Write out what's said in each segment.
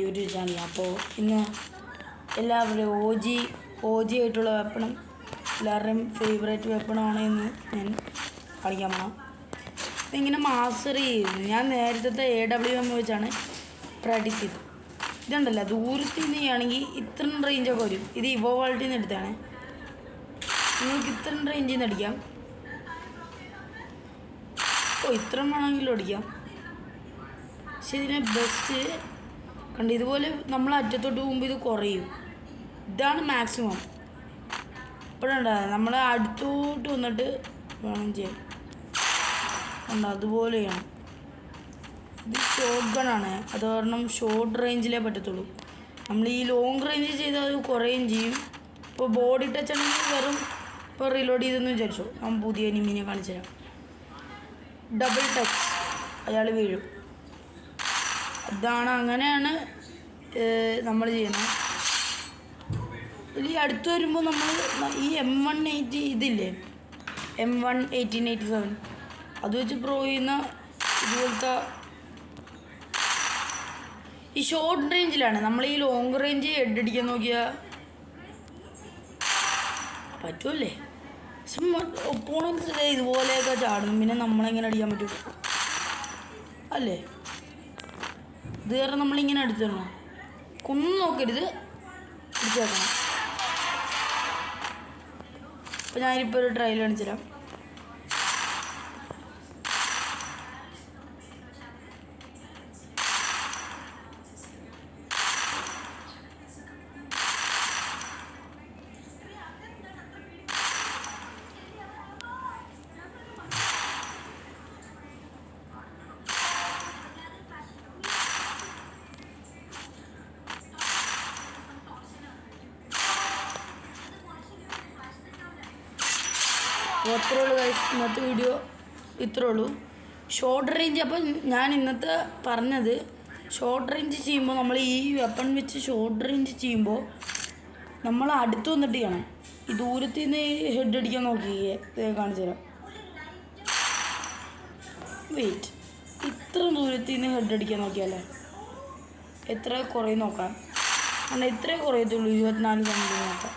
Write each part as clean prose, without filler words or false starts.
YouTube channel. അപ്പോൾ ഇന്ന് എല്ലാവരുടെയും ഒ ജി ആയിട്ടുള്ള വെപ്പണും എല്ലാവരുടെയും ഫേവറേറ്റ് വെപ്പണമാണ് എന്ന് ഞാൻ കളിക്കാൻ പോകണം. അപ്പം ഇങ്ങനെ മാസ്റ്റർ ചെയ്യുന്നു. ഞാൻ നേരത്തെ AWM വെച്ചാണ് പ്രാക്ടീസ് ചെയ്തത്. ഇതുണ്ടല്ലോ, ദൂരത്തിൽ നിന്ന് ചെയ്യുകയാണെങ്കിൽ ഇത്രയും റേഞ്ചൊക്കെ വരും. ഇത് ഇവോവാൾട്ടിൽ നിന്ന് എടുത്താണ്. നിങ്ങൾക്ക് ഇത്രയും റേഞ്ചിൽ നിന്ന് അടിക്കാം. ഇത്രയും വേണമെങ്കിലും അടിക്കാം. പക്ഷെ ഇതിന് ബെസ്റ്റ് കണ്ട് ഇതുപോലെ നമ്മൾ അറ്റത്തോട്ട് പോകുമ്പോൾ ഇത് കുറയും. ഇതാണ് മാക്സിമം. ഇപ്പോഴുണ്ട നമ്മൾ അടുത്തോട്ട് വന്നിട്ട് വേണം ചെയ്യാൻ. ഉണ്ട് അതുപോലെ ചെയ്യണം. ഇത് ഷോർട്ട് ഗണ്ണാണ്. അത് കാരണം ഷോർട്ട് റേഞ്ചിലേ പറ്റത്തുള്ളൂ. നമ്മൾ ഈ ലോങ് റേഞ്ച് ചെയ്താൽ അത് കുറയും ചെയ്യും. ഇപ്പോൾ ബോഡി ടച്ച് ആണെങ്കിൽ വെറും ഇപ്പോൾ റീലോഡ് ചെയ്തെന്ന് വിചാരിച്ചോ. ഞാൻ പുതിയ എനിമീനെ കാണിച്ചു തരാം. ഡബിൾ ടച്ച് അയാൾ വീഴും. അതാണ്, അങ്ങനെയാണ് നമ്മൾ ചെയ്യുന്നത്. ഇതിൽ അടുത്ത് വരുമ്പോൾ നമ്മൾ ഈ M180 ഇതില്ലേ, M1 1887 അത് വെച്ച് പ്രോ ചെയ്യുന്ന ഇതുപോലത്തെ ഈ ഷോർട്ട് റേഞ്ചിലാണ്. നമ്മൾ ഈ ലോങ് റേഞ്ച് ഹെഡ് അടിക്കാൻ നോക്കിയാൽ പറ്റുമല്ലേ. ഒപ്പോണൻസ് ഇതുപോലെയൊക്കെ ചാടും. പിന്നെ നമ്മളെങ്ങനെ അടിക്കാൻ പറ്റും അല്ലേ? ഇത് കാരണം നമ്മളിങ്ങനെ അടിച്ചു തരണം. കൊന്നു നോക്കരുത്, അടിച്ചു വെക്കണം. അപ്പോൾ ഞാനിപ്പോൾ ഒരു ട്രയൽ കാണിച്ചു തരാം. അത്രേ ഉള്ളൂ ഗൈസ്, ഇന്നത്തെ വീഡിയോ ഇത്രേ ഉള്ളൂ. ഷോർട്ട് റേഞ്ച്, അപ്പം ഞാൻ ഇന്നത്തെ പറഞ്ഞത് ഷോർട്ട് റേഞ്ച് ചെയ്യുമ്പോൾ നമ്മൾ ഈ വെപ്പൺ വെച്ച് ഷോർട്ട് റേഞ്ച് ചെയ്യുമ്പോൾ നമ്മൾ അടുത്ത് വന്നിട്ട് ചെയ്യണം. ഈ ദൂരത്തിൽ നിന്ന് ഹെഡ് അടിക്കാൻ നോക്കിയേ, കാണിച്ചു തരാം. വെയിറ്റ്, ഇത്ര ദൂരത്തിൽ നിന്ന് ഹെഡ് അടിക്കാൻ നോക്കിയാലേ എത്ര കുറയും നോക്കാം. കാരണം ഇത്രേ കുറയത്തുള്ളൂ, 24 സെക്കൻഡ് നോക്കാം.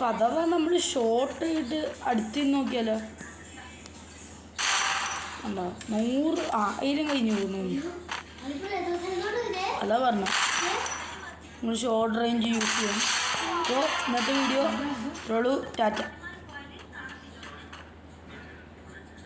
അപ്പം അഥവാ നമ്മൾ ഷോർട്ട് ചെയ്തിട്ട് അടുത്ത് നോക്കിയാലോ, എന്താ 100,000 കഴിഞ്ഞു പോകുന്നു. അതാ പറഞ്ഞ നമ്മൾ ഷോർട്ട് റേഞ്ച് യൂസ് ചെയ്യണം. അപ്പോൾ ഇന്നത്തെ വീഡിയോ ഇത്രയുള്ളൂ. ടാറ്റ.